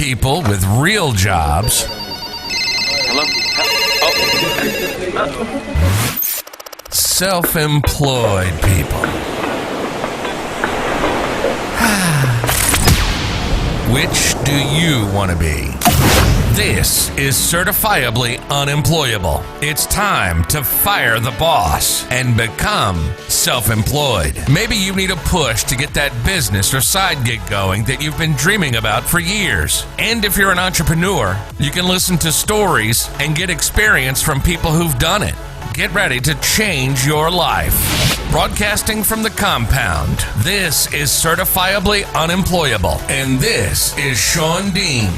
people with real jobs. Hello? Self-employed people. Which do you want to be? This is Certifiably Unemployable. It's time to fire the boss and become self-employed. Maybe you need a push to get that business or side gig going that you've been dreaming about for years. And if you're an entrepreneur, you can listen to stories and get experience from people who've done it. Get ready to change your life. Broadcasting from the compound, this is Certifiably Unemployable, and this is Sean Dean.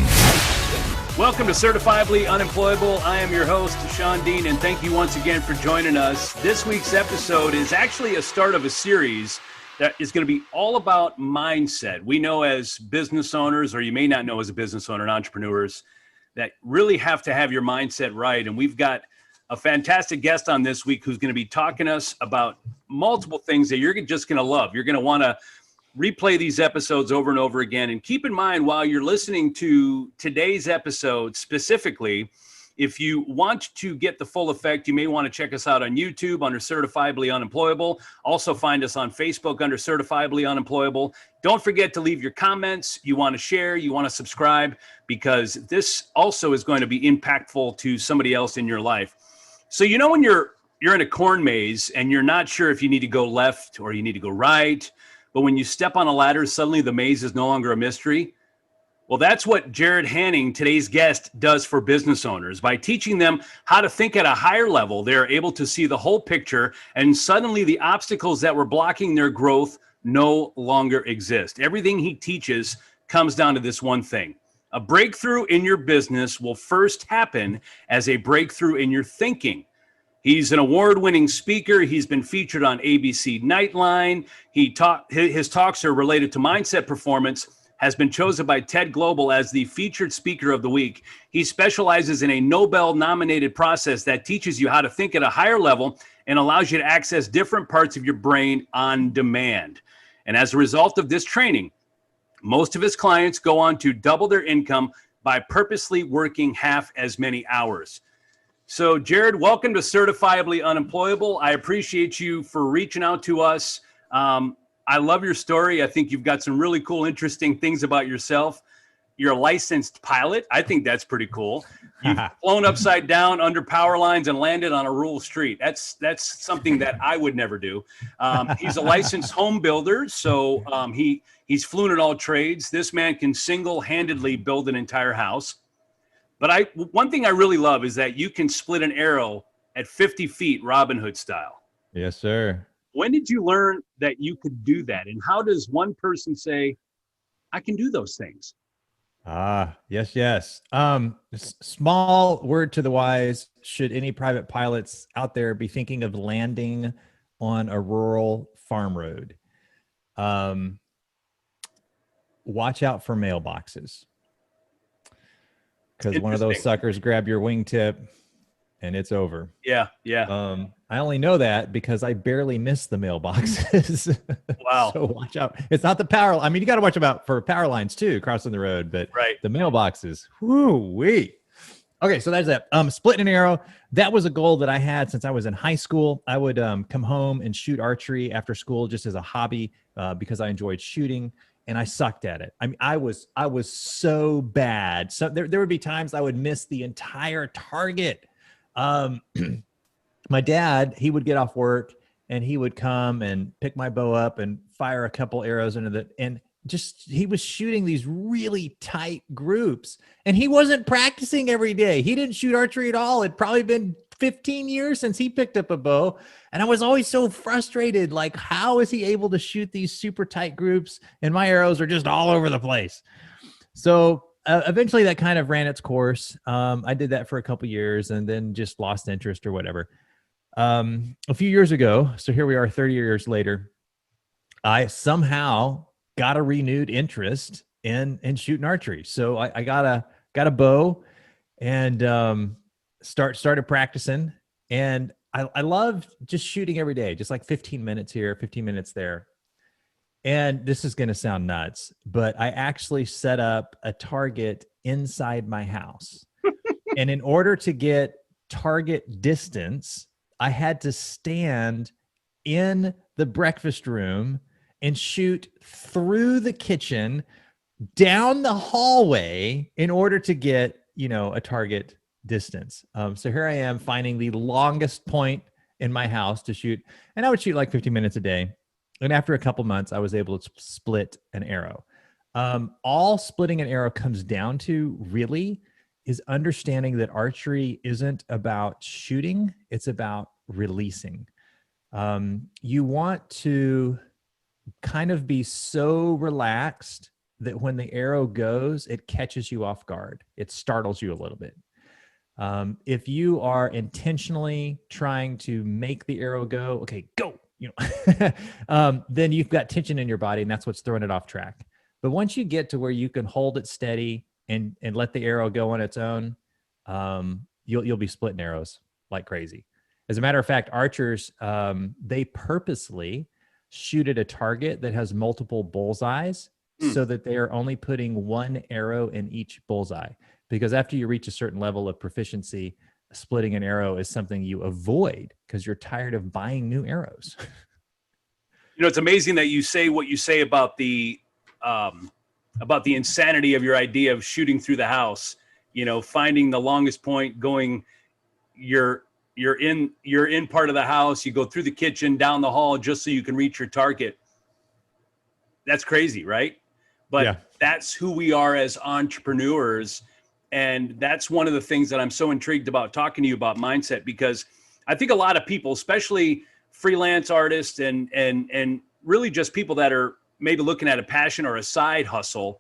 Welcome to Certifiably Unemployable. I am your host, Sean Dean, and thank you once again for joining us. This week's episode is actually a start of a series that is going to be all about mindset. We know as business owners, or you may not know as a business owner and entrepreneurs, that really have to have your mindset right. And we've got a fantastic guest on this week who's going to be talking to us about multiple things that you're just going to love. You're going to want to replay these episodes over and over again. And keep in mind, while you're listening to today's episode specifically, if you want to get the full effect, you may want to check us out on YouTube under Certifiably Unemployable. Also find us on Facebook under Certifiably Unemployable. Don't forget to leave your comments. You want to share, you want to subscribe, because this also is going to be impactful to somebody else in your life. So you know when you're in a corn maze and you're not sure if you need to go left or you need to go right, but when you step on a ladder, suddenly the maze is no longer a mystery? Well, that's what Jarrod Haning, today's guest, does for business owners. By teaching them how to think at a higher level, they're able to see the whole picture, and suddenly the obstacles that were blocking their growth no longer exist. Everything he teaches comes down to this one thing. A breakthrough in your business will first happen as a breakthrough in your thinking. He's an award-winning speaker. He's been featured on ABC Nightline. His talks are related to mindset performance, has been chosen by TED Global as the featured speaker of the week. He specializes in a Nobel-nominated process that teaches you how to think at a higher level and allows you to access different parts of your brain on demand. And as a result of this training, most of his clients go on to double their income by purposely working half as many hours. So, Jarrod, welcome to Certifiably Unemployable. I appreciate you for reaching out to us. I love your story. I think you've got some really cool, interesting things about yourself. You're a licensed pilot. I think that's pretty cool. You've flown upside down under power lines and landed on a rural street. That's something that I would never do. He's a licensed home builder, so he's fluent in all trades. This man can single-handedly build an entire house. But one thing I really love is that you can split an arrow at 50 feet, Robin Hood style. Yes, sir. When did you learn that you could do that? And how does one person say, I can do those things? Yes. Small word to the wise. Should any private pilots out there be thinking of landing on a rural farm road? Watch out for mailboxes. Because one of those suckers grab your wingtip and it's over. Yeah. I only know that because I barely miss the mailboxes. Wow. So watch out. It's not the power. I mean, you got to watch out for power lines too, crossing the road, but right. The mailboxes. Whoo-wee. Okay. So that's that. Splitting an arrow. That was a goal that I had since I was in high school. I would come home and shoot archery after school just as a hobby because I enjoyed shooting. And I sucked at it. I mean, I was so bad. So there would be times I would miss the entire target. My dad, he would get off work and he would come and pick my bow up and fire a couple arrows into the, and just, he was shooting these really tight groups and he wasn't practicing every day. He didn't shoot archery at all. It'd probably been 15 years since he picked up a bow. And I was always so frustrated. Like, how is he able to shoot these super tight groups? And my arrows are just all over the place. So eventually that kind of ran its course. I did that for a couple years and then just lost interest or whatever. A few years ago, so here we are 30 years later, I somehow got a renewed interest in shooting archery. So I got a bow and started practicing. And I loved just shooting every day, just like 15 minutes here, 15 minutes there. And this is going to sound nuts, but I actually set up a target inside my house. And in order to get target distance, I had to stand in the breakfast room and shoot through the kitchen down the hallway in order to get, a target distance. So here I am finding the longest point in my house to shoot. And I would shoot like 50 minutes a day. And after a couple months, I was able to split an arrow. All splitting an arrow comes down to really is understanding that archery isn't about shooting. It's about releasing. You want to kind of be so relaxed that when the arrow goes, it catches you off guard. It startles you a little bit. If you are intentionally trying to make the arrow go, okay, go, then you've got tension in your body, and that's what's throwing it off track. But once you get to where you can hold it steady and let the arrow go on its own, you'll be splitting arrows like crazy. As a matter of fact, archers, they purposely shoot at a target that has multiple bullseyes so that they are only putting one arrow in each bullseye. Because after you reach a certain level of proficiency, splitting an arrow is something you avoid because you're tired of buying new arrows. It's amazing that you say what you say about the insanity of your idea of shooting through the house. Finding the longest point, going, you're in part of the house, you go through the kitchen, down the hall, just so you can reach your target. That's crazy, right? But That's who we are as entrepreneurs. And that's one of the things that I'm so intrigued about talking to you about mindset, because I think a lot of people, especially freelance artists and really just people that are maybe looking at a passion or a side hustle,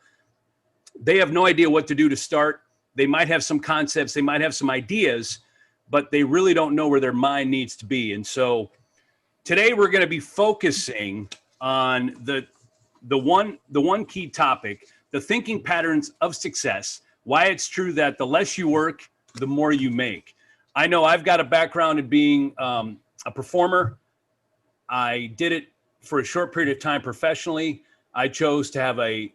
they have no idea what to do to start. They might have some concepts, they might have some ideas, but they really don't know where their mind needs to be. And so today we're going to be focusing on the one key topic, the thinking patterns of success, why it's true that the less you work, the more you make. I know I've got a background in being a performer. I did it for a short period of time professionally. I chose to have a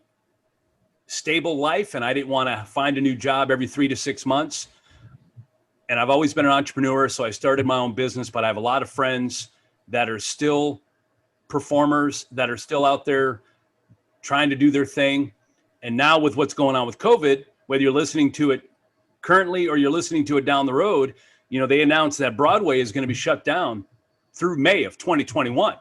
stable life, and I didn't want to find a new job every 3 to 6 months. And I've always been an entrepreneur, so I started my own business, but I have a lot of friends that are still performers, that are still out there trying to do their thing. And now with what's going on with COVID, whether you're listening to it currently or you're listening to it down the road, they announced that Broadway is going to be shut down through May of 2021.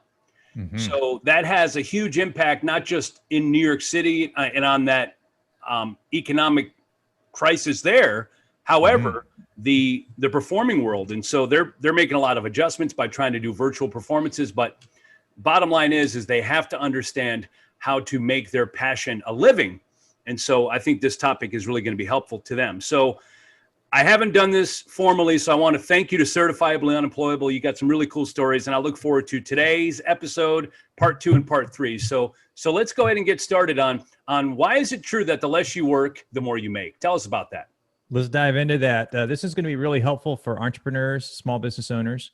Mm-hmm. So that has a huge impact, not just in New York City and on that economic crisis there. However, the performing world. And so they're making a lot of adjustments by trying to do virtual performances. But bottom line is they have to understand how to make their passion a living. And so I think this topic is really going to be helpful to them. So I haven't done this formally, so I want to thank you to Certifiably Unemployable. You got some really cool stories, and I look forward to today's episode, part 2 and part 3. So let's go ahead and get started on why is it true that the less you work, the more you make? Tell us about that. Let's dive into that. This is going to be really helpful for entrepreneurs, small business owners.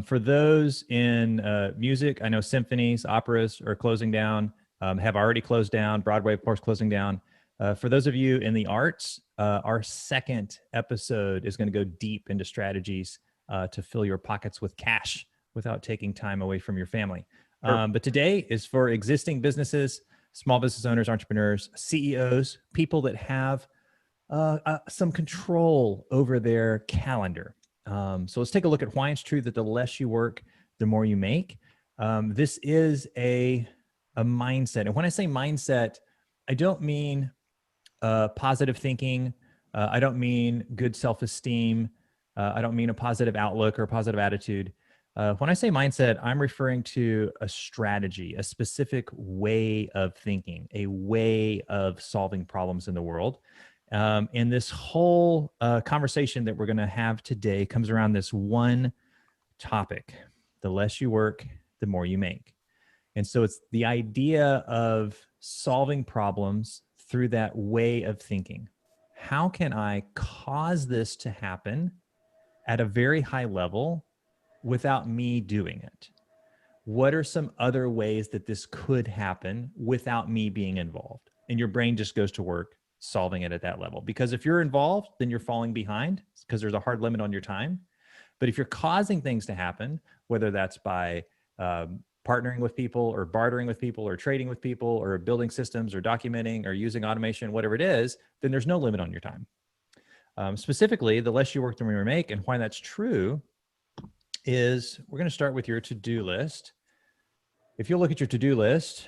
For those in music, I know symphonies, operas are closing down, have already closed down. Broadway, of course, closing down. For those of you in the arts, our second episode is going to go deep into strategies to fill your pockets with cash without taking time away from your family. But today is for existing businesses, small business owners, entrepreneurs, CEOs, people that have some control over their calendar. So let's take a look at why it's true that the less you work, the more you make. This is a mindset. And when I say mindset, I don't mean positive thinking. I don't mean good self-esteem. I don't mean a positive outlook or a positive attitude. When I say mindset, I'm referring to a strategy, a specific way of thinking, a way of solving problems in the world. And this whole conversation that we're going to have today comes around this one topic: the less you work, the more you make. And so it's the idea of solving problems through that way of thinking. How can I cause this to happen at a very high level without me doing it? what are some other ways that this could happen without me being involved? And your brain just goes to work solving it at that level. Because if you're involved, then you're falling behind because there's a hard limit on your time. But if you're causing things to happen, whether that's by partnering with people or bartering with people or trading with people or building systems or documenting or using automation, whatever it is, then there's no limit on your time. Specifically, the less you work, the more you make. And why that's true is we're going to start with your to-do list. If you look at your to-do list,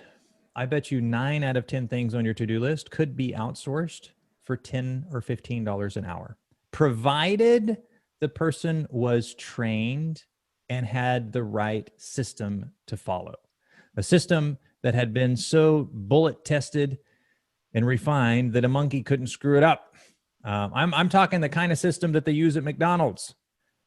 I bet you 9 out of 10 things on your to-do list could be outsourced for $10 or $15 an hour, provided the person was trained and had the right system to follow. A system that had been so bullet tested and refined that a monkey couldn't screw it up. I'm talking the kind of system that they use at McDonald's.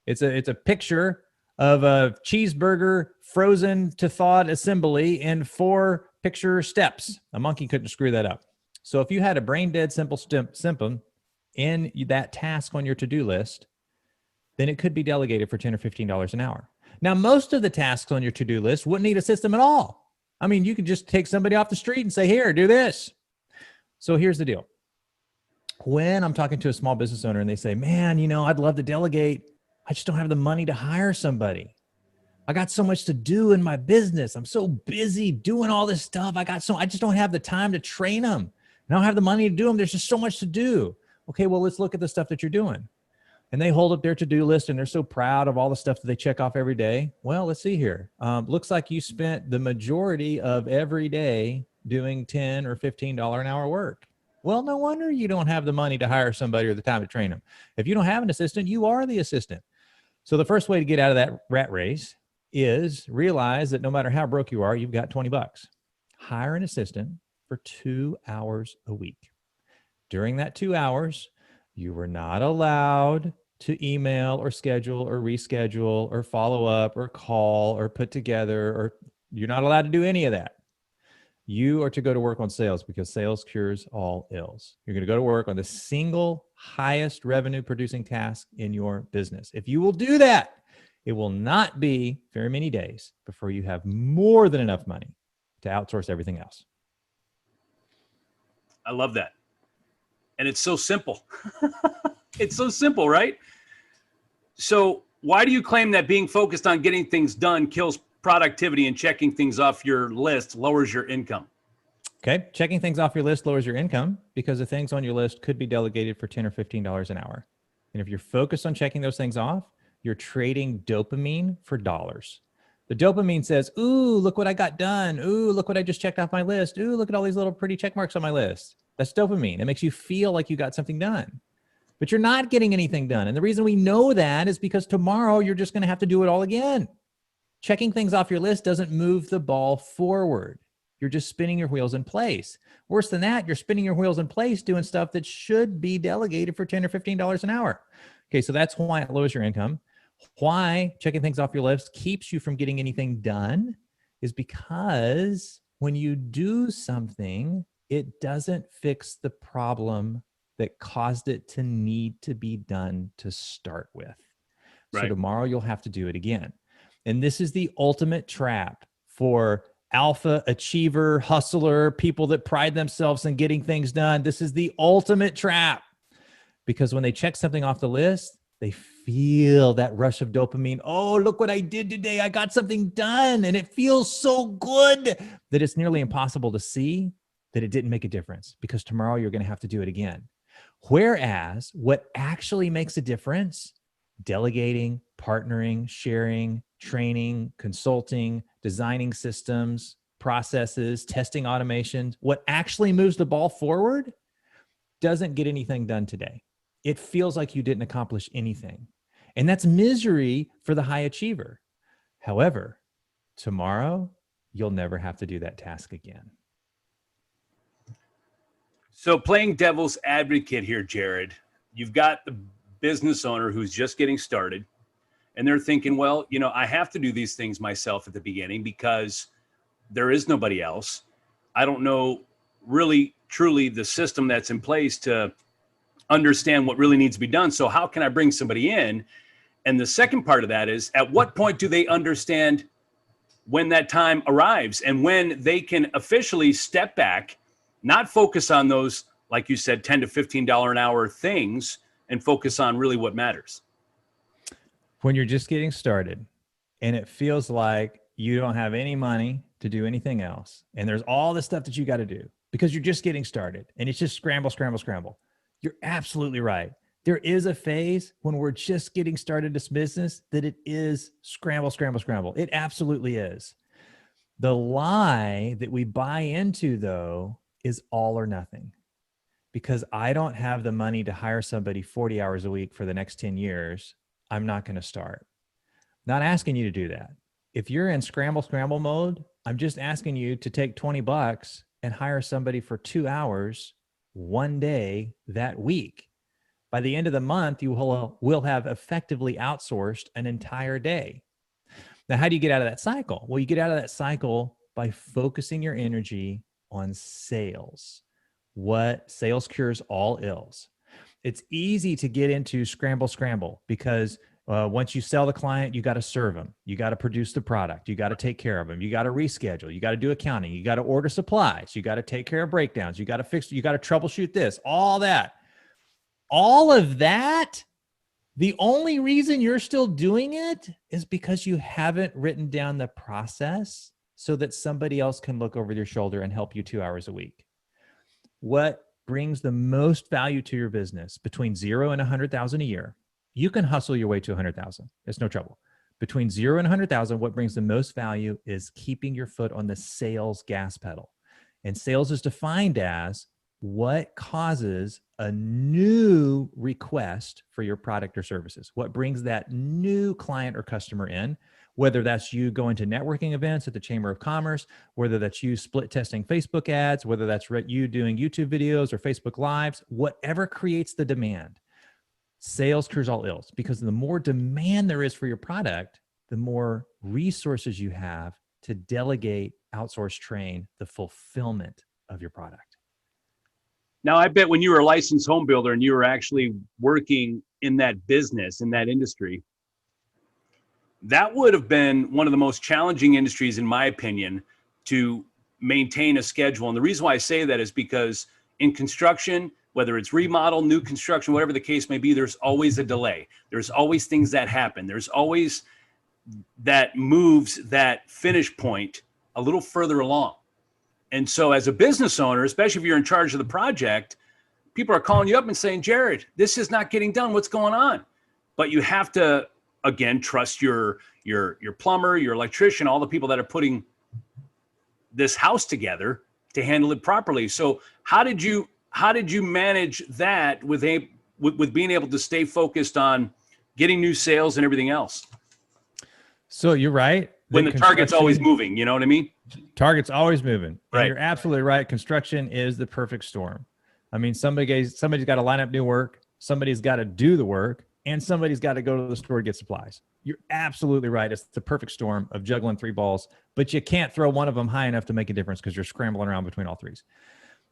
It's a picture of a cheeseburger frozen to thawed assembly in 4 picture steps. A monkey couldn't screw that up. So if you had a brain dead simple in that task on your to-do list, then it could be delegated for $10 or $15 an hour. Now, most of the tasks on your to-do list wouldn't need a system at all. I mean, you could just take somebody off the street and say, here, do this. So here's the deal. When I'm talking to a small business owner and they say, man, I'd love to delegate. I just don't have the money to hire somebody. I got so much to do in my business. I'm so busy doing all this stuff. I just don't have the time to train them. I don't have the money to do them. There's just so much to do. Okay, well, let's look at the stuff that you're doing. And they hold up their to-do list and they're so proud of all the stuff that they check off every day. Well, let's see here. Looks like you spent the majority of every day doing $10 or $15 an hour work. Well, no wonder you don't have the money to hire somebody or the time to train them. If you don't have an assistant, you are the assistant. So the first way to get out of that rat race is realize that no matter how broke you are, you've got $20. Hire an assistant for 2 hours a week. During that 2 hours, you were not allowed to email or schedule or reschedule or follow up or call or put together, or you're not allowed to do any of that. You are to go to work on sales because sales cures all ills. You're going to go to work on the single highest revenue producing task in your business. If you will do that, it will not be very many days before you have more than enough money to outsource everything else. I love that. And it's so simple. It's so simple, right? So why do you claim that being focused on getting things done kills productivity and checking things off your list lowers your income? Okay. Checking things off your list lowers your income because the things on your list could be delegated for $10 or $15 an hour. And if you're focused on checking those things off, you're trading dopamine for dollars. The dopamine says, ooh, look what I got done. Ooh, look what I just checked off my list. Ooh, look at all these little pretty check marks on my list. That's dopamine. It makes you feel like you got something done, but you're not getting anything done. And the reason we know that is because tomorrow you're just going to have to do it all again. Checking things off your list doesn't move the ball forward. You're just spinning your wheels in place. Worse than that, you're spinning your wheels in place doing stuff that should be delegated for $10 or $15 an hour. Okay, so that's why it lowers your income. Why checking things off your list keeps you from getting anything done is because when you do something, it doesn't fix the problem that caused it to need to be done to start with. Right. So tomorrow you'll have to do it again. And this is the ultimate trap for alpha achiever, hustler, people that pride themselves in getting things done. This is the ultimate trap because when they check something off the list, they feel that rush of dopamine. Oh, look what I did today. I got something done. And it feels so good that it's nearly impossible to see that it didn't make a difference because tomorrow you're going to have to do it again. Whereas what actually makes a difference, delegating, partnering, sharing, training, consulting, designing systems, processes, testing automations, what actually moves the ball forward doesn't get anything done today. It feels like you didn't accomplish anything. And that's misery for the high achiever. However, tomorrow, you'll never have to do that task again. So playing devil's advocate here, Jarrod, you've got the business owner who's just getting started and they're thinking, well, I have to do these things myself at the beginning because there is nobody else. I don't know really, truly the system that's in place to understand what really needs to be done. So how can I bring somebody in? And the second part of that is, at what point do they understand when that time arrives and when they can officially step back, not focus on those, like you said, $10 to $15 an hour things, and focus on really what matters. When you're just getting started and it feels like you don't have any money to do anything else, and there's all this stuff that you got to do because you're just getting started and it's just scramble, scramble, scramble. You're absolutely right. There is a phase when we're just getting started this business that it is scramble, scramble, scramble. It absolutely is. The lie that we buy into, though, is all or nothing. Because I don't have the money to hire somebody 40 hours a week for the next 10 years, I'm not going to start. Not asking you to do that. If you're in scramble, scramble mode, I'm just asking you to take $20 and hire somebody for 2 hours one day that week. By the end of the month, you will have effectively outsourced an entire day. Now, how do you get out of that cycle? Well, you get out of that cycle by focusing your energy on sales. What sales cures all ills. It's easy to get into scramble, scramble because once you sell the client, you got to serve them. You got to produce the product. You got to take care of them. You got to reschedule. You got to do accounting. You got to order supplies. You got to take care of breakdowns. You got to fix, you got to troubleshoot this, all that. All of that, the only reason you're still doing it is because you haven't written down the process so that somebody else can look over your shoulder and help you 2 hours a week. What brings the most value to your business between 0 and 100,000 a year? You can hustle your way to 100,000. It's no trouble. Between 0 and 100,000, what brings the most value is keeping your foot on the sales gas pedal. And sales is defined as what causes a new request for your product or services? What brings that new client or customer in? Whether that's you going to networking events at the Chamber of Commerce, whether that's you split testing Facebook ads, whether that's you doing YouTube videos or Facebook Lives, whatever creates the demand. Sales cures all ills because the more demand there is for your product, the more resources you have to delegate, outsource, train the fulfillment of your product. Now, I bet when you were a licensed home builder and you were actually working in that business, in that industry, that would have been one of the most challenging industries, in my opinion, to maintain a schedule. And the reason why I say that is because in construction, whether it's remodel, new construction, whatever the case may be, there's always a delay. There's always things that happen. There's always that moves that finish point a little further along. And so as a business owner, especially if you're in charge of the project, people are calling you up and saying, Jarrod, this is not getting done. What's going on? But you have to, again, trust your plumber, your electrician, all the people that are putting this house together to handle it properly. So how did you manage that with being able to stay focused on getting new sales and everything else? So you're right. When the target's always moving, you know what I mean? Target's always moving. Right. And you're absolutely right. Construction is the perfect storm. I mean, somebody's got to line up new work. Somebody's got to do the work, and somebody's got to go to the store to get supplies. You're absolutely right. It's the perfect storm of juggling three balls, but you can't throw one of them high enough to make a difference because you're scrambling around between all threes.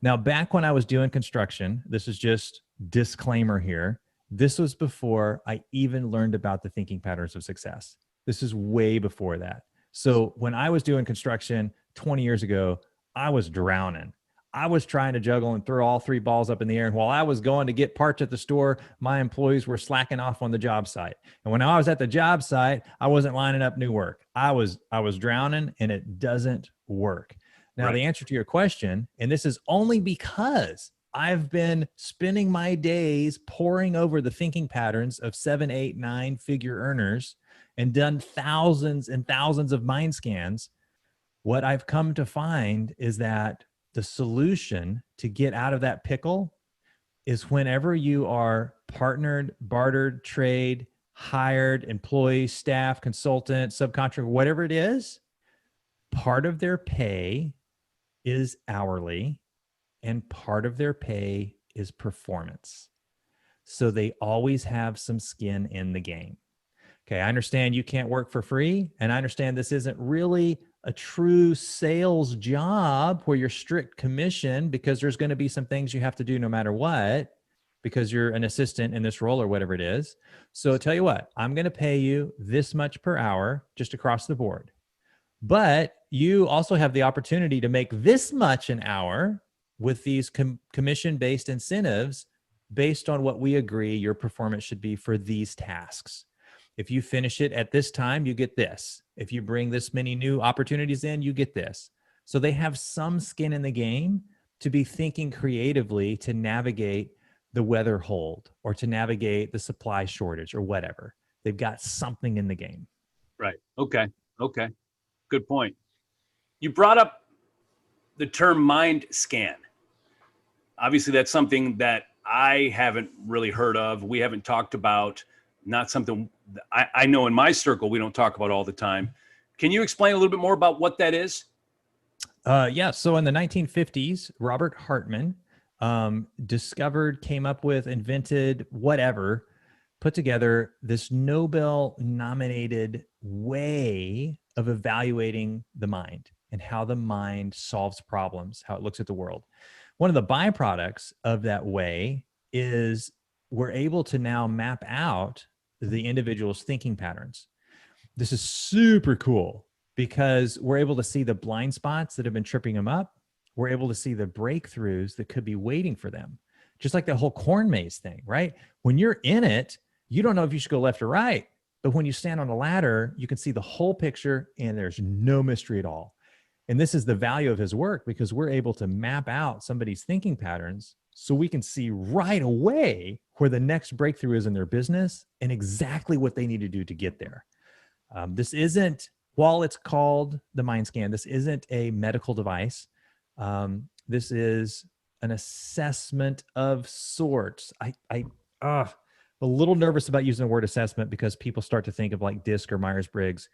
Now, back when I was doing construction, this is just disclaimer here. This was before I even learned about the thinking patterns of success. This is way before that. So when I was doing construction 20 years ago, I was drowning. I was trying to juggle and throw all three balls up in the air. And while I was going to get parts at the store, my employees were slacking off on the job site. And when I was at the job site, I wasn't lining up new work. I was drowning, and it doesn't work. Now, right. The answer to your question, and this is only because I've been spending my days poring over the thinking patterns of 7, 8, 9-figure earners and done thousands and thousands of mind scans. What I've come to find is that the solution to get out of that pickle is whenever you are partnered, bartered, trade, hired, employee, staff, consultant, subcontractor, whatever it is, part of their pay is hourly and part of their pay is performance. So they always have some skin in the game. Okay, I understand you can't work for free, and I understand this isn't really a true sales job where you're strict commission because there's going to be some things you have to do no matter what because you're an assistant in this role or whatever it is. So I'll tell you what, I'm going to pay you this much per hour just across the board. But you also have the opportunity to make this much an hour with these commission-based incentives based on what we agree your performance should be for these tasks. If you finish it at this time, you get this. If you bring this many new opportunities in, you get this. So they have some skin in the game to be thinking creatively to navigate the weather hold or to navigate the supply shortage or whatever. They've got something in the game. Right. Okay. Good point. You brought up the term mind scan. Obviously, that's something that I haven't really heard of. We haven't talked about, not something I know in my circle we don't talk about all the time. Can you explain a little bit more about what that is? Yeah. So in the 1950s, Robert Hartman discovered, came up with, invented, whatever, put together this Nobel-nominated way of evaluating the mind and how the mind solves problems, how it looks at the world. One of the byproducts of that way is we're able to now map out the individual's thinking patterns. This is super cool because we're able to see the blind spots that have been tripping them up. We're able to see the breakthroughs that could be waiting for them. Just like the whole corn maze thing, right? When you're in it, you don't know if you should go left or right. But when you stand on a ladder, you can see the whole picture and there's no mystery at all. And this is the value of his work because we're able to map out somebody's thinking patterns so we can see right away where the next breakthrough is in their business and exactly what they need to do to get there. This isn't, while it's called the mind scan, this isn't a medical device. This is an assessment of sorts. I'm a little nervous about using the word assessment because people start to think of like DISC or Myers-Briggs,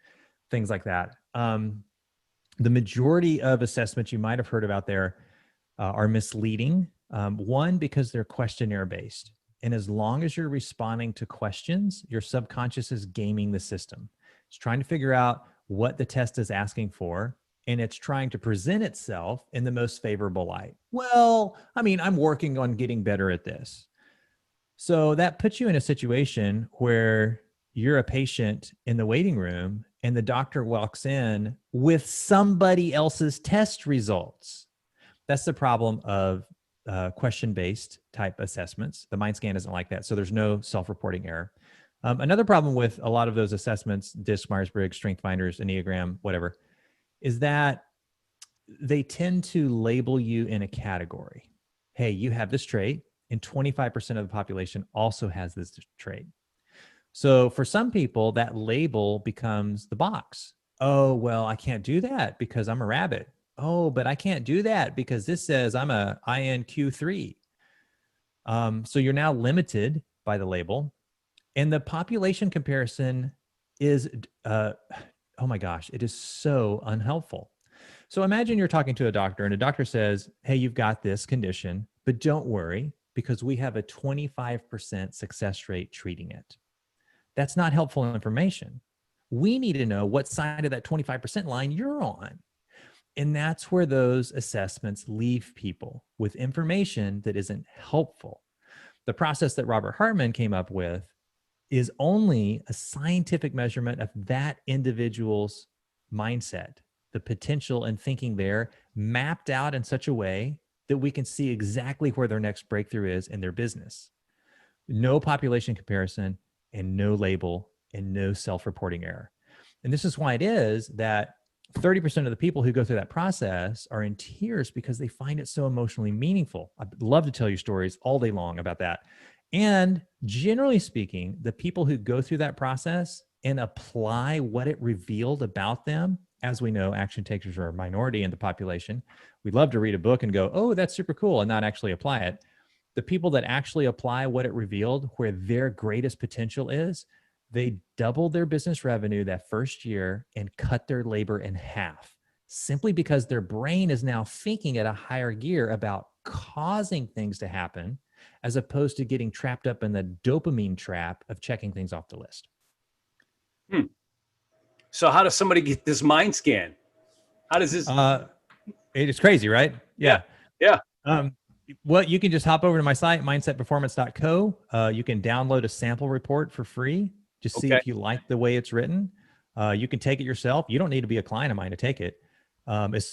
things like that. The majority of assessments you might have heard about there are misleading. One, because they're questionnaire based. And as long as you're responding to questions, your subconscious is gaming the system. It's trying to figure out what the test is asking for, and it's trying to present itself in the most favorable light. Well, I mean, I'm working on getting better at this. So that puts you in a situation where you're a patient in the waiting room and the doctor walks in with somebody else's test results. That's the problem of question-based type assessments. The mind scan isn't like that. So there's no self-reporting error. Another problem with a lot of those assessments, DISC, Myers-Briggs, Strength Finders, Enneagram, whatever, is that they tend to label you in a category. Hey, you have this trait, and 25% of the population also has this trait. So for some people, that label becomes the box. Oh, well, I can't do that because I'm a rabbit. Oh, but I can't do that because this says I'm a INQ3. So you're now limited by the label. And the population comparison is, oh my gosh, it is so unhelpful. So imagine you're talking to a doctor and a doctor says, hey, you've got this condition, but don't worry because we have a 25% success rate treating it. That's not helpful information. We need to know what side of that 25% line you're on. And that's where those assessments leave people with information that isn't helpful. The process that Robert Hartman came up with is only a scientific measurement of that individual's mindset, the potential and thinking there mapped out in such a way that we can see exactly where their next breakthrough is in their business. No population comparison and no label and no self-reporting error. And this is why it is that 30% of the people who go through that process are in tears because they find it so emotionally meaningful. I'd love to tell you stories all day long about that. And generally speaking, the people who go through that process and apply what it revealed about them, as we know, action takers are a minority in the population. We'd love to read a book and go, oh, that's super cool, and not actually apply it. The people that actually apply what it revealed, where their greatest potential is, they doubled their business revenue that first year and cut their labor in half, simply because their brain is now thinking at a higher gear about causing things to happen, as opposed to getting trapped up in the dopamine trap of checking things off the list. So how does somebody get this mind scan? How does this? It is crazy, right? Yeah. Yeah. Well, you can just hop over to my site, mindsetperformance.co. You can download a sample report for free. Just see if you like the way it's written. You can take it yourself. You don't need to be a client of mine to take it. As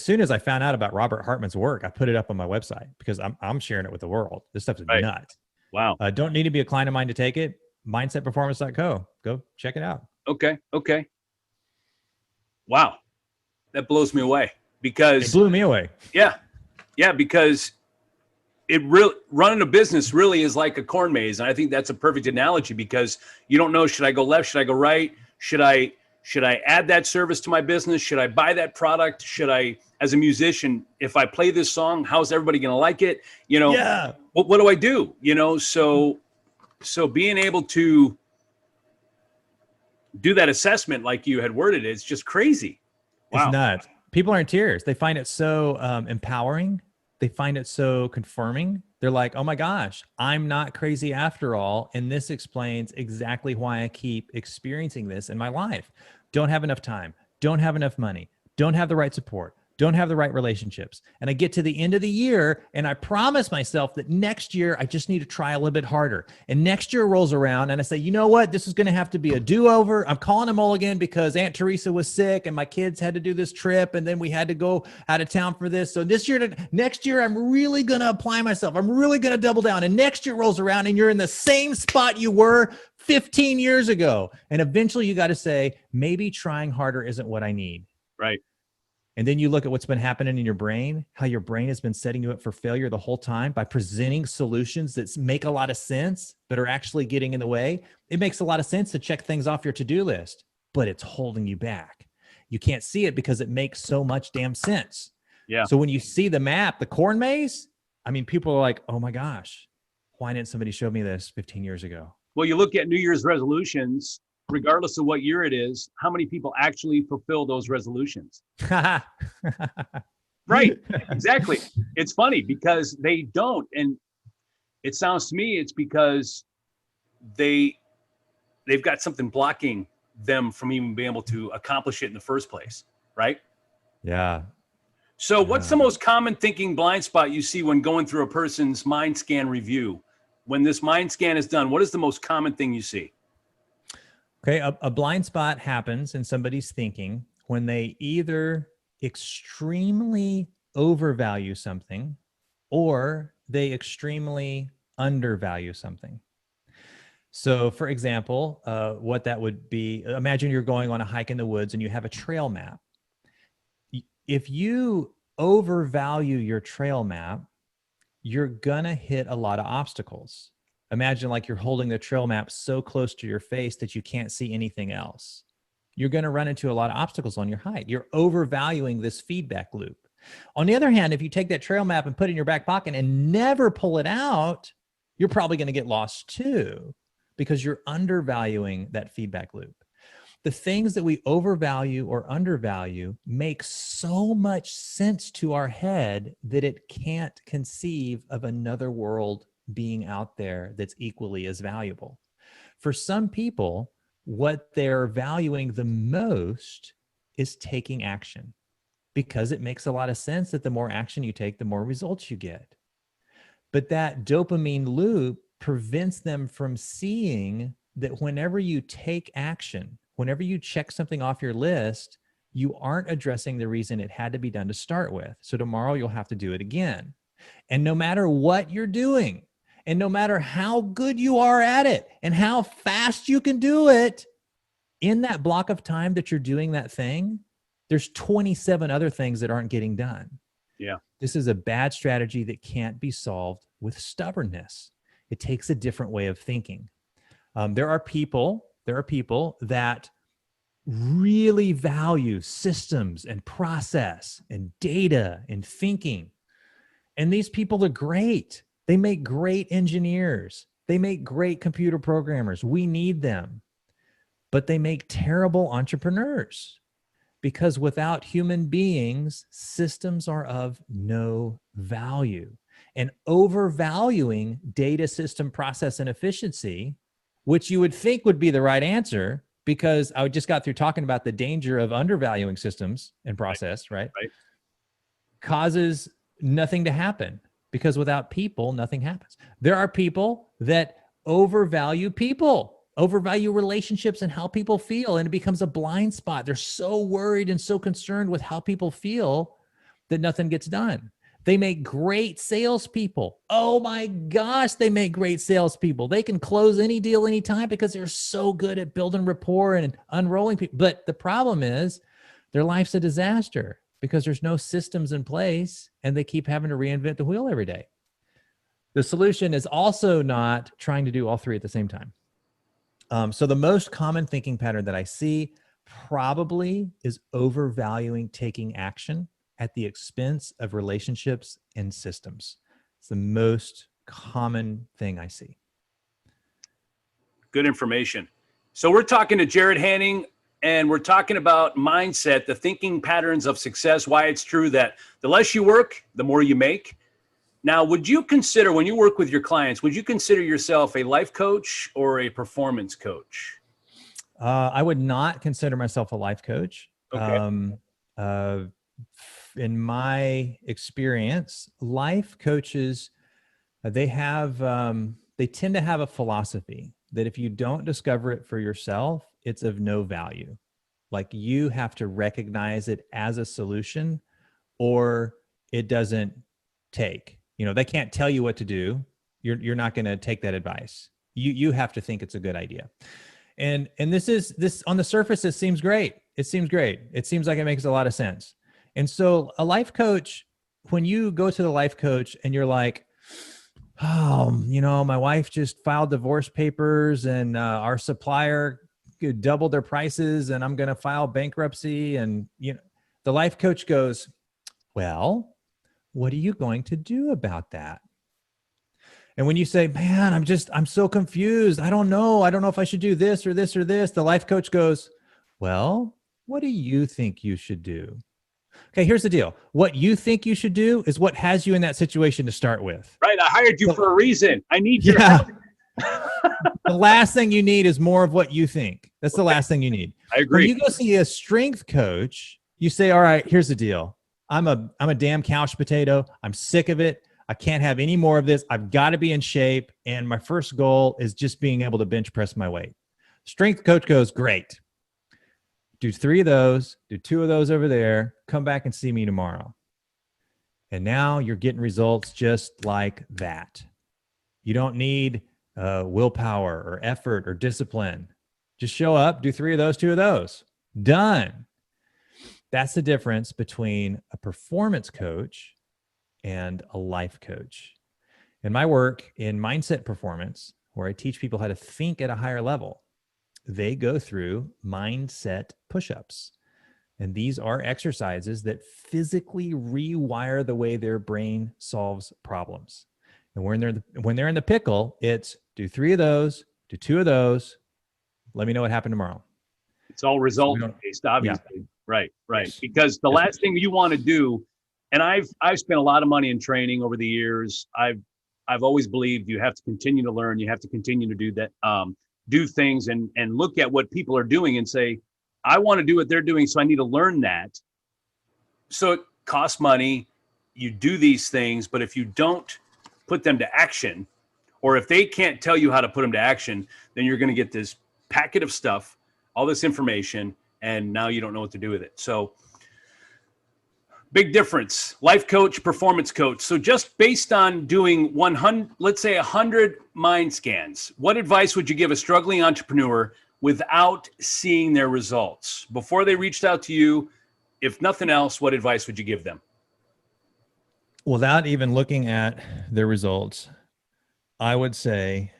soon as I found out about Robert Hartman's work, I put it up on my website because I'm sharing it with the world. This stuff's Right. nuts. Wow. Don't need to be a client of mine to take it. Mindsetperformance.co. Go check it out. Okay. Wow. That blows me away because It blew me away. Yeah, because running a business really is like a corn maze, and I think that's a perfect analogy because you don't know, should I go left, should I go right, should I add that service to my business, should I buy that product, should I, as a musician, if I play this song, how's everybody going to like it? What do I do? So being able to do that assessment like you had worded it's just crazy. Wow. It's nuts. People are in tears. They find it so empowering. They find it so confirming. They're like, oh my gosh, I'm not crazy after all. And this explains exactly why I keep experiencing this in my life. Don't have enough time. Don't have enough money. Don't have the right support. Don't have the right relationships. And I get to the end of the year and I promise myself that next year I just need to try a little bit harder. And next year rolls around and I say, you know what? This is going to have to be a do-over. I'm calling a mulligan because Aunt Teresa was sick and my kids had to do this trip. And then we had to go out of town for this. So next year, I'm really going to apply myself. I'm really going to double down. And next year rolls around and you're in the same spot you were 15 years ago. And eventually you got to say, maybe trying harder isn't what I need. Right. And then you look at what's been happening in your brain, how your brain has been setting you up for failure the whole time by presenting solutions that make a lot of sense, but are actually getting in the way. It makes a lot of sense to check things off your to-do list, but it's holding you back. You can't see it because it makes so much damn sense. Yeah. So when you see the map, the corn maze, I mean, people are like, oh my gosh, why didn't somebody show me this 15 years ago? Well, you look at New Year's resolutions, regardless of what year it is, how many people actually fulfill those resolutions? Right. Exactly. It's funny because they don't. And it sounds to me, it's because they've got something blocking them from even being able to accomplish it in the first place. Right. Yeah. So what's the most common thinking blind spot you see when going through a person's mind scan review? When this mind scan is done, what is the most common thing you see? Okay, a blind spot happens in somebody's thinking when they either extremely overvalue something or they extremely undervalue something. So for example, what that would be, imagine you're going on a hike in the woods and you have a trail map. If you overvalue your trail map, you're gonna hit a lot of obstacles. Imagine like you're holding the trail map so close to your face that you can't see anything else. You're going to run into a lot of obstacles on your hike. You're overvaluing this feedback loop. On the other hand, if you take that trail map and put it in your back pocket and never pull it out, you're probably going to get lost too, because you're undervaluing that feedback loop. The things that we overvalue or undervalue make so much sense to our head that it can't conceive of another world being out there that's equally as valuable. For some people, what they're valuing the most is taking action, because it makes a lot of sense that the more action you take, the more results you get. But that dopamine loop prevents them from seeing that whenever you take action, whenever you check something off your list, you aren't addressing the reason it had to be done to start with. So tomorrow you'll have to do it again. And no matter what you're doing, and no matter how good you are at it and how fast you can do it, in that block of time that you're doing that thing, there's 27 other things that aren't getting done. Yeah. This is a bad strategy that can't be solved with stubbornness. It takes a different way of thinking. There are people that really value systems and process and data and thinking. And these people are great. They make great engineers. They make great computer programmers. We need them. But they make terrible entrepreneurs, because without human beings, systems are of no value. And overvaluing data, system, process, and efficiency, which you would think would be the right answer, because I just got through talking about the danger of undervaluing systems and process, right? Causes nothing to happen. Because without people, nothing happens. There are people that overvalue people. overvalue relationships and how people feel, and it becomes a blind spot. They're so worried and so concerned with how people feel that nothing gets done. They make great salespeople. Oh my gosh, they make great salespeople. They can close any deal anytime because they're so good at building rapport and unrolling people. But the problem is their life's a disaster because there's no systems in place and they keep having to reinvent the wheel every day. The solution is also not trying to do all three at the same time. So the most common thinking pattern that I see probably is overvaluing taking action at the expense of relationships and systems. It's the most common thing I see. Good information. So we're talking to Jarrod Haning, and we're talking about mindset, the thinking patterns of success, why it's true that the less you work, the more you make. Now, would you consider, when you work with your clients, would you consider yourself a life coach or a performance coach? I would not consider myself a life coach. Okay. In my experience, life coaches, they tend to have a philosophy that if you don't discover it for yourself, it's of no value. Like you have to recognize it as a solution or it doesn't take. They can't tell you what to do. You're not going to take that advice. You have to think it's a good idea. And this on the surface, it seems great. It seems like it makes a lot of sense. And so a life coach, when you go to the life coach and you're like, oh, my wife just filed divorce papers and our supplier doubled their prices and I'm going to file bankruptcy. And, the life coach goes, well, what are you going to do about that? And when you say, man, I'm so confused. I don't know if I should do this or this or this. The life coach goes, well, what do you think you should do? Okay, here's the deal. What you think you should do is what has you in that situation to start with. Right. I hired you for a reason. I need your help. The last thing you need is more of what you think. That's the last thing you need. I agree. When you go see a strength coach, you say, all right, here's the deal. I'm a damn couch potato. I'm sick of it. I can't have any more of this. I've got to be in shape. And my first goal is just being able to bench press my weight. Strength coach goes, great. Do 3 of those, do 2 of those over there, come back and see me tomorrow. And now you're getting results just like that. You don't need willpower or effort or discipline. Just show up, do 3 of those, 2 of those. Done. That's the difference between a performance coach and a life coach. In my work in mindset performance, where I teach people how to think at a higher level, they go through mindset push-ups. And these are exercises that physically rewire the way their brain solves problems. And when they're in the pickle, it's do 3 of those, do 2 of those. Let me know what happened tomorrow. It's all result based, obviously. Yeah. Right. Yes. Because the last thing you want to do, and I've spent a lot of money in training over the years. I've always believed you have to continue to learn. You have to continue to do that, do things and look at what people are doing and say, I want to do what they're doing, so I need to learn that. So it costs money. You do these things, but if you don't put them to action, or if they can't tell you how to put them to action, then you're going to get this packet of stuff, all this information, and now you don't know what to do with it. So big difference. Life coach, performance coach. So just based on doing 100, let's say 100 mind scans, what advice would you give a struggling entrepreneur without seeing their results? Before they reached out to you, if nothing else, what advice would you give them? Without even looking at their results, I would say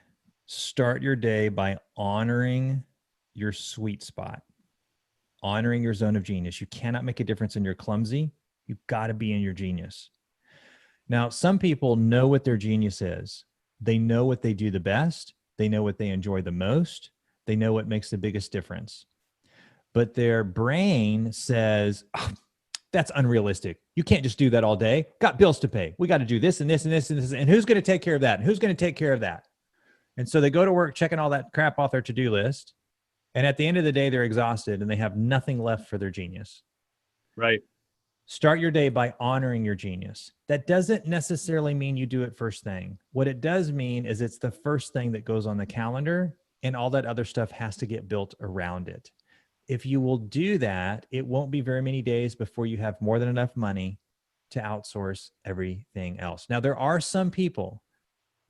start your day by honoring your sweet spot, honoring your zone of genius. You cannot make a difference in your clumsy. You've got to be in your genius. Now, some people know what their genius is. They know what they do the best. They know what they enjoy the most. They know what makes the biggest difference. But their brain says, oh, that's unrealistic. You can't just do that all day. Got bills to pay. We got to do this and this and this and this. And who's going to take care of that? And who's going to take care of that? And so they go to work checking all that crap off their to-do list. And at the end of the day, they're exhausted and they have nothing left for their genius. Right. Start your day by honoring your genius. That doesn't necessarily mean you do it first thing. What it does mean is it's the first thing that goes on the calendar and all that other stuff has to get built around it. If you will do that, it won't be very many days before you have more than enough money to outsource everything else. Now, there are some people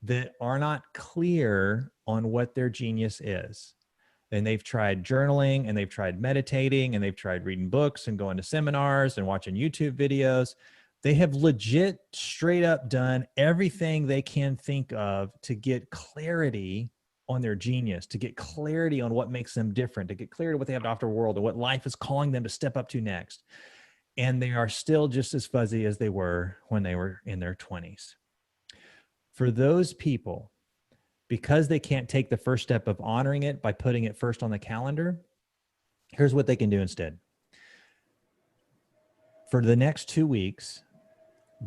that are not clear on what their genius is. And they've tried journaling, and they've tried meditating, and they've tried reading books and going to seminars and watching YouTube videos. They have legit straight up done everything they can think of to get clarity on their genius, to get clarity on what makes them different, to get clarity on what they have to offer the world, and what life is calling them to step up to next. And they are still just as fuzzy as they were when they were in their 20s. For those people, because they can't take the first step of honoring it by putting it first on the calendar, here's what they can do instead. For the next 2 weeks,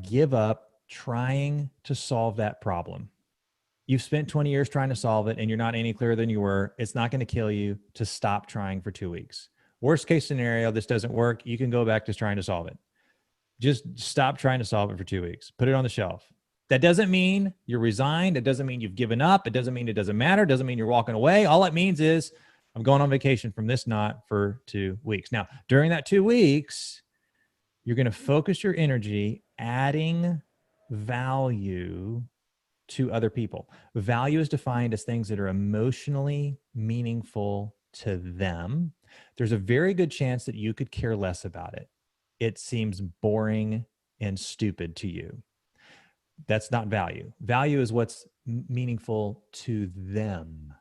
give up trying to solve that problem. You've spent 20 years trying to solve it, and you're not any clearer than you were. It's not going to kill you to stop trying for 2 weeks. Worst case scenario, this doesn't work. You can go back to trying to solve it. Just stop trying to solve it for 2 weeks. Put it on the shelf. That doesn't mean you're resigned. It doesn't mean you've given up. It doesn't mean it doesn't matter. It doesn't mean you're walking away. All it means is I'm going on vacation from this knot for 2 weeks. Now, during that 2 weeks, you're going to focus your energy adding value to other people. Value is defined as things that are emotionally meaningful to them. There's a very good chance that you could care less about it. It seems boring and stupid to you. That's not value. Value is what's meaningful to them.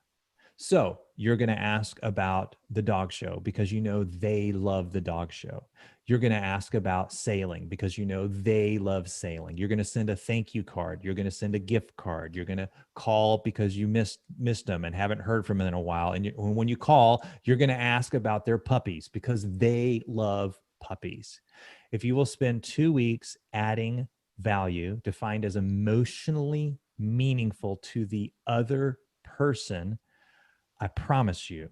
So you're going to ask about the dog show because you know they love the dog show. You're going to ask about sailing because you know they love sailing. You're going to send a thank you card. You're going to send a gift card. You're going to call because you missed them and haven't heard from them in a while. And when you call, you're going to ask about their puppies because they love puppies. If you will spend 2 weeks adding value defined as emotionally meaningful to the other person, I promise you,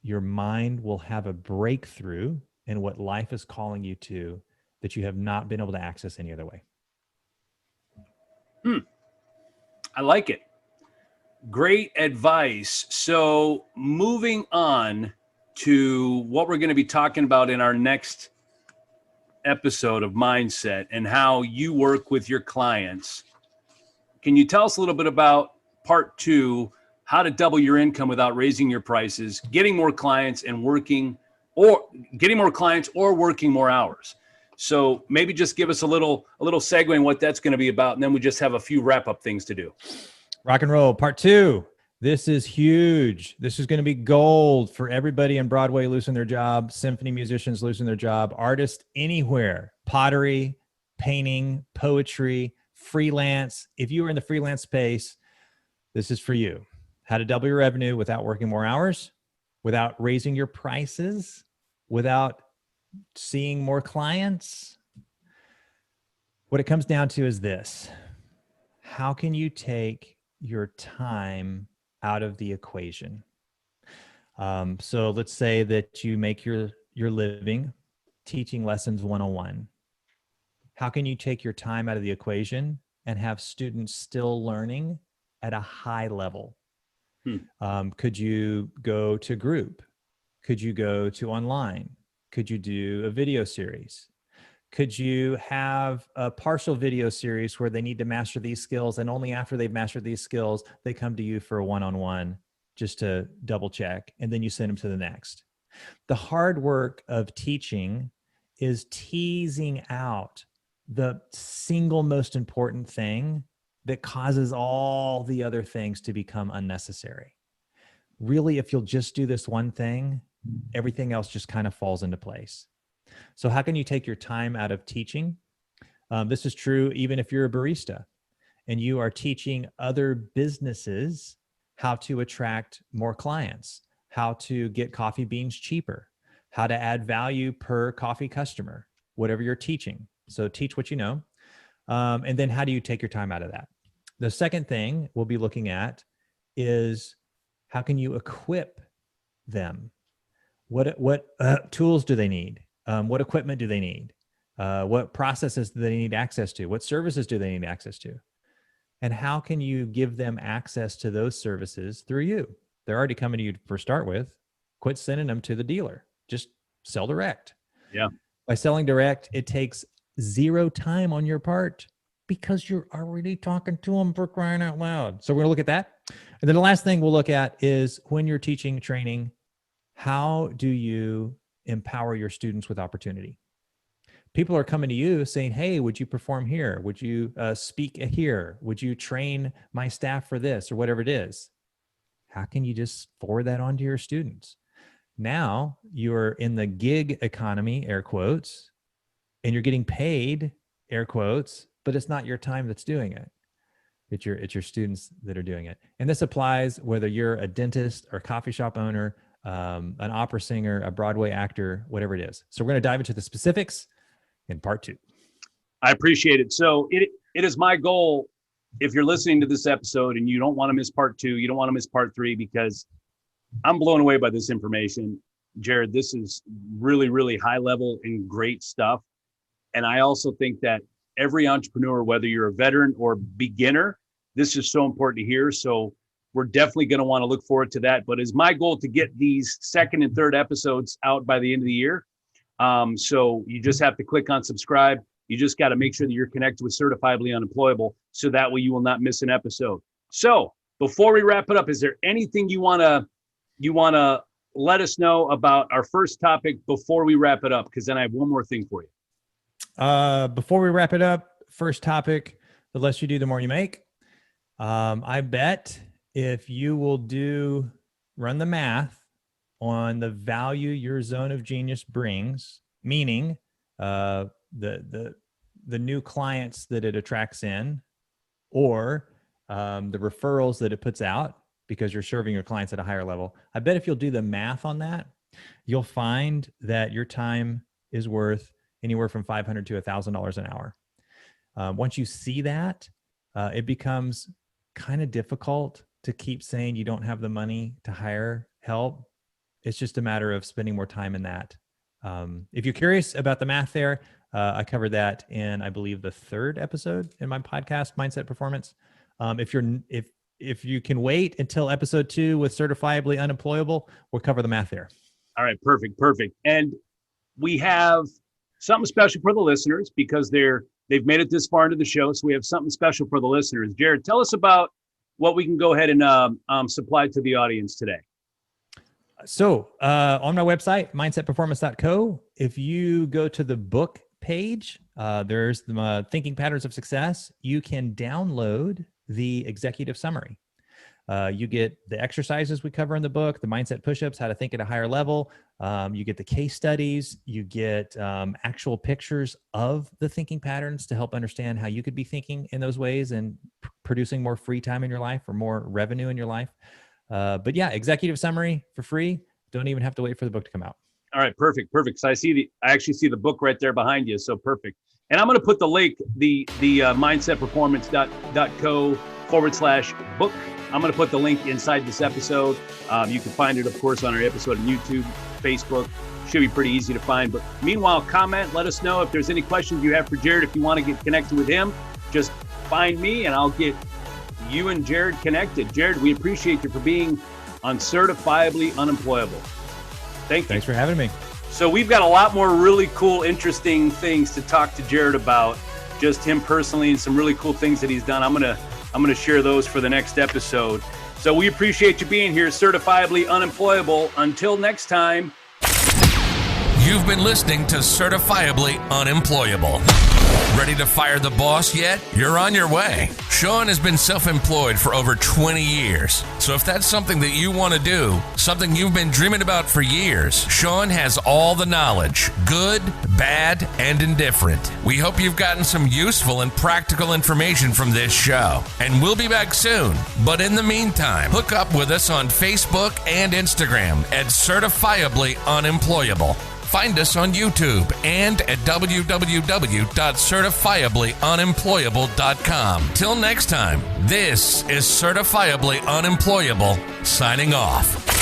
your mind will have a breakthrough in what life is calling you to that you have not been able to access any other way. I like it. Great advice. So moving on to what we're going to be talking about in our next episode of Mindset and how you work with your clients. Can you tell us a little bit about part 2, how to double your income without raising your prices, getting more clients or working more hours? So maybe just give us a little segue in what that's going to be about. And then we just have a few wrap up things to do. Rock and roll. Part 2. This is huge. This is going to be gold for everybody in Broadway losing their job, symphony musicians losing their job, artists anywhere, pottery, painting, poetry, freelance. If you are in the freelance space, this is for you. How to double your revenue without working more hours, without raising your prices, without seeing more clients. What it comes down to is this. How can you take your time out of the equation? So let's say that you make your living teaching lessons 101. How can you take your time out of the equation and have students still learning at a high level? Could you go to group? Could you go to online? Could you do a video series? Could you have a partial video series where they need to master these skills, and only after they've mastered these skills, they come to you for a one-on-one just to double check, and then you send them to the next? The hard work of teaching is teasing out the single most important thing that causes all the other things to become unnecessary. Really, if you'll just do this one thing, everything else just kind of falls into place. So how can you take your time out of teaching? This is true even if you're a barista and you are teaching other businesses how to attract more clients, how to get coffee beans cheaper, how to add value per coffee customer, whatever you're teaching. So teach what you know. And then how do you take your time out of that? The second thing we'll be looking at is how can you equip them? What tools do they need? What equipment do they need? What processes do they need access to? What services do they need access to? And how can you give them access to those services through you? They're already coming to you for start with. Quit sending them to the dealer. Just sell direct. Yeah. By selling direct, it takes zero time on your part because you're already talking to them, for crying out loud. So we're going to look at that. And then the last thing we'll look at is when you're teaching training, how do you empower your students with opportunity? People are coming to you saying, hey, would you perform here? Would you speak here? Would you train my staff for this or whatever it is? How can you just forward that on to your students? Now you're in the gig economy, air quotes, and you're getting paid, air quotes, but it's not your time that's doing it. It's your students that are doing it. And this applies whether you're a dentist or coffee shop owner, an opera singer, a Broadway actor, whatever it is. So we're going to dive into the specifics in part 2. I appreciate it. So it is my goal, if you're listening to this episode and you don't want to miss part 2, you don't want to miss part 3, because I'm blown away by this information. Jarrod, this is really, really high level and great stuff. And I also think that every entrepreneur, whether you're a veteran or beginner, this is so important to hear. So we're definitely going to want to look forward to that. But it's my goal to get these second and third episodes out by the end of the year. So you just have to click on subscribe. You just got to make sure that you're connected with Certifiably Unemployable, so that way you will not miss an episode. So before we wrap it up, is there anything you want to let us know about our first topic before we wrap it up? Because then I have one more thing for you. Before we wrap it up, first topic, the less you do, the more you make. I bet if you will run the math on the value your zone of genius brings, meaning the new clients that it attracts in, or the referrals that it puts out because you're serving your clients at a higher level. I bet if you'll do the math on that, you'll find that your time is worth anywhere from $500 to $1,000 an hour. Once you see that, it becomes kind of difficult to keep saying you don't have the money to hire help. It's just a matter of spending more time in that. If you're curious about the math there, I covered that in, I believe, the 3rd episode in my podcast, Mindset Performance. If you can wait until episode 2 with Certifiably Unemployable, we'll cover the math there. All right, perfect. And we have something special for the listeners because they've made it this far into the show. So we have something special for the listeners. Jarrod, tell us about what we can go ahead and supply to the audience today. So on my website, mindsetperformance.co, if you go to the book page, there's the Thinking Patterns of Success. You can download the executive summary. You get the exercises we cover in the book, the mindset push-ups, how to think at a higher level. You get the case studies. You get actual pictures of the thinking patterns to help understand how you could be thinking in those ways and producing more free time in your life or more revenue in your life. But yeah, executive summary for free. Don't even have to wait for the book to come out. All right, perfect. So I actually see the book right there behind you. So perfect. And I'm going to put the link, the mindsetperformance.co/book. I'm going to put the link inside this episode. You can find it, of course, on our episode on YouTube, Facebook. Should be pretty easy to find. But meanwhile, comment. Let us know if there's any questions you have for Jarrod. If you want to get connected with him, just find me and I'll get you and Jarrod connected. Jarrod, we appreciate you for being on Certifiably Unemployable. Thank you. Thanks for having me. So we've got a lot more really cool, interesting things to talk to Jarrod about, just him personally and some really cool things that he's done. I'm gonna share those for the next episode. So we appreciate you being here, Certifiably Unemployable. Until next time. You've been listening to Certifiably Unemployable. Ready to fire the boss yet? You're on your way. Sean has been self-employed for over 20 years. So if that's something that you want to do, something you've been dreaming about for years, Sean has all the knowledge, good, bad, and indifferent. We hope you've gotten some useful and practical information from this show. And we'll be back soon. But in the meantime, hook up with us on Facebook and Instagram at Certifiably Unemployable. Find us on YouTube and at www.certifiablyunemployable.com. Till next time, this is Certifiably Unemployable, signing off.